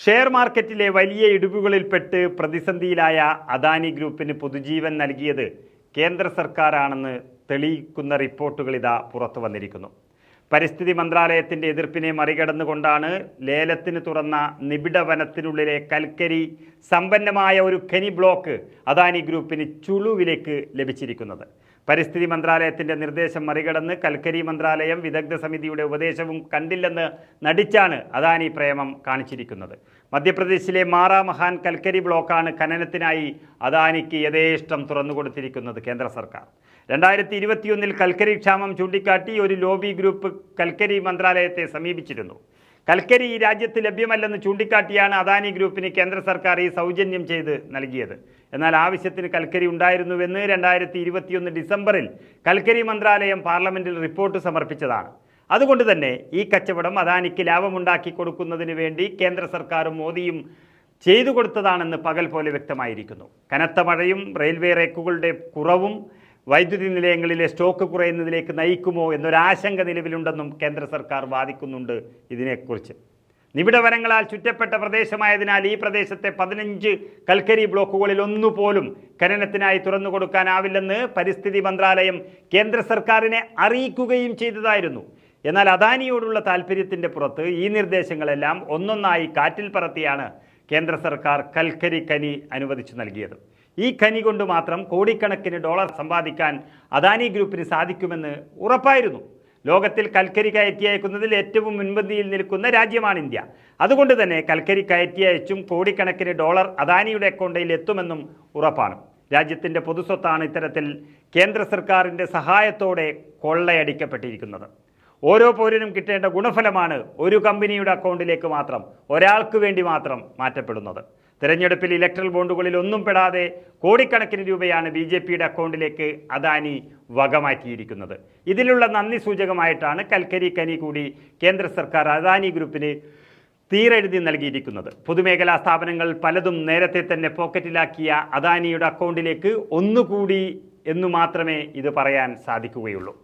Share മാർക്കറ്റിലെ വലിയ ഇടിവുകളിൽപ്പെട്ട് പ്രതിസന്ധിയിലായ അദാനി ഗ്രൂപ്പിന് പുതുജീവൻ നൽകിയത് കേന്ദ്ര സർക്കാരാണെന്ന് തെളിയിക്കുന്ന റിപ്പോർട്ടുകൾ ഇതാ പുറത്തു വന്നിരിക്കുന്നു. പരിസ്ഥിതി മന്ത്രാലയത്തിൻ്റെ എതിർപ്പിനെ മറികടന്നുകൊണ്ടാണ് ലേലത്തിന് തുറന്ന നിബിഡ വനത്തിനുള്ളിലെ കൽക്കരി സമ്പന്നമായ ഒരു ഖനി ബ്ലോക്ക് അദാനി ഗ്രൂപ്പിന് ചുളുവിലേക്ക് ലഭിച്ചിരിക്കുന്നത്. പരിസ്ഥിതി മന്ത്രാലയത്തിൻ്റെ നിർദ്ദേശം മറികടന്ന് കൽക്കരി മന്ത്രാലയം വിദഗ്ധ സമിതിയുടെ ഉപദേശവും കണ്ടില്ലെന്ന് നടിച്ചാണ് അദാനി പ്രേമം കാണിച്ചിരിക്കുന്നത്. മധ്യപ്രദേശിലെ മാറാമഹാൻ കൽക്കരി ബ്ലോക്കാണ് ഖനനത്തിനായി അദാനിക്ക് യഥേഷ്ടം തുറന്നുകൊടുത്തിരിക്കുന്നത് കേന്ദ്ര സർക്കാർ. 2021 കൽക്കരി ക്ഷാമം ചൂണ്ടിക്കാട്ടി ഒരു ലോബി ഗ്രൂപ്പ് കൽക്കരി മന്ത്രാലയത്തെ സമീപിച്ചിരുന്നു. കൽക്കരി ഈ രാജ്യത്ത് ലഭ്യമല്ലെന്ന് ചൂണ്ടിക്കാട്ടിയാണ് അദാനി ഗ്രൂപ്പിന് കേന്ദ്ര സർക്കാർ ഈ സൗജന്യം ചെയ്ത് നൽകിയത്. എന്നാൽ ആവശ്യത്തിന് കൽക്കരി ഉണ്ടായിരുന്നുവെന്ന് 2021 ഡിസംബറിൽ കൽക്കരി മന്ത്രാലയം പാർലമെന്റിൽ റിപ്പോർട്ട് സമർപ്പിച്ചതാണ്. അതുകൊണ്ട് തന്നെ ഈ കച്ചവടം അദാനിക്ക് ലാഭമുണ്ടാക്കി കൊടുക്കുന്നതിന് വേണ്ടി കേന്ദ്ര സർക്കാരും മോദിയും ചെയ്തു കൊടുത്തതാണെന്ന് പകൽ പോലെ വ്യക്തമായിരിക്കുന്നു. കനത്ത മഴയും റെയിൽവേ റേക്കുകളുടെ കുറവും വൈദ്യുതി നിലയങ്ങളിലെ സ്റ്റോക്ക് കുറയുന്നതിലേക്ക് നയിക്കുമോ എന്നൊരാശങ്ക നിലവിലുണ്ടെന്നും കേന്ദ്ര സർക്കാർ വാദിക്കുന്നുണ്ട്. ഇതിനെക്കുറിച്ച് നിബിഡ വനങ്ങളാൽ ചുറ്റപ്പെട്ട പ്രദേശമായതിനാൽ ഈ പ്രദേശത്തെ 15 കൽക്കരി ബ്ലോക്കുകളിൽ ഒന്നുപോലും ഖനനത്തിനായി തുറന്നു കൊടുക്കാനാവില്ലെന്ന് പരിസ്ഥിതി മന്ത്രാലയം കേന്ദ്ര സർക്കാരിനെ അറിയിക്കുകയും ചെയ്തതായിരുന്നു. എന്നാൽ അദാനിയോടുള്ള താല്പര്യത്തിൻ്റെ പുറത്ത് ഈ നിർദ്ദേശങ്ങളെല്ലാം ഒന്നൊന്നായി കാറ്റിൽ പറത്തിയാണ് കേന്ദ്ര സർക്കാർ കൽക്കരി ഖനി അനുവദിച്ചു നൽകിയത്. ഈ ഖനി കൊണ്ട് മാത്രം കോടിക്കണക്കിന് ഡോളർ സമ്പാദിക്കാൻ അദാനി ഗ്രൂപ്പിന് സാധിക്കുമെന്ന് ഉറപ്പായിരുന്നു. ലോകത്തിൽ കൽക്കരി കയറ്റി അയക്കുന്നതിൽ ഏറ്റവും മുൻപന്തിയിൽ നിൽക്കുന്ന രാജ്യമാണ് ഇന്ത്യ. അതുകൊണ്ട് തന്നെ കൽക്കരി കയറ്റി അയച്ചും കോടിക്കണക്കിന് ഡോളർ അദാനിയുടെ അക്കൗണ്ടിൽ എത്തുമെന്നും ഉറപ്പാണ്. രാജ്യത്തിൻ്റെ പൊതുസ്വത്താണ് ഇത്തരത്തിൽ കേന്ദ്ര സർക്കാരിൻ്റെ സഹായത്തോടെ കൊള്ളയടിക്കപ്പെട്ടിരിക്കുന്നത്. ഓരോ പൗരനും കിട്ടേണ്ട ഗുണഫലമാണ് ഒരു കമ്പനിയുടെ അക്കൗണ്ടിലേക്ക് മാത്രം, ഒരാൾക്ക് വേണ്ടി മാത്രം മാറ്റപ്പെടുന്നത്. തെരഞ്ഞെടുപ്പിൽ ഇലക്ട്രൽ ബോണ്ടുകളിൽ ഒന്നും പെടാതെ കോടിക്കണക്കിന് രൂപയാണ് BJPയുടെ അക്കൗണ്ടിലേക്ക് അദാനി വകമാറ്റിയിരിക്കുന്നത്. ഇതിലുള്ള നന്ദി സൂചകമായിട്ടാണ് കൽക്കരി ഖനി കൂടി കേന്ദ്ര സർക്കാർ അദാനി ഗ്രൂപ്പിന് തീരെഴുതി നൽകിയിരിക്കുന്നത്. പൊതുമേഖലാ സ്ഥാപനങ്ങൾ പലതും നേരത്തെ തന്നെ പോക്കറ്റിലാക്കിയ അദാനിയുടെ അക്കൗണ്ടിലേക്ക് ഒന്നുകൂടി എന്നു മാത്രമേ ഇത് പറയാൻ സാധിക്കുകയുള്ളൂ.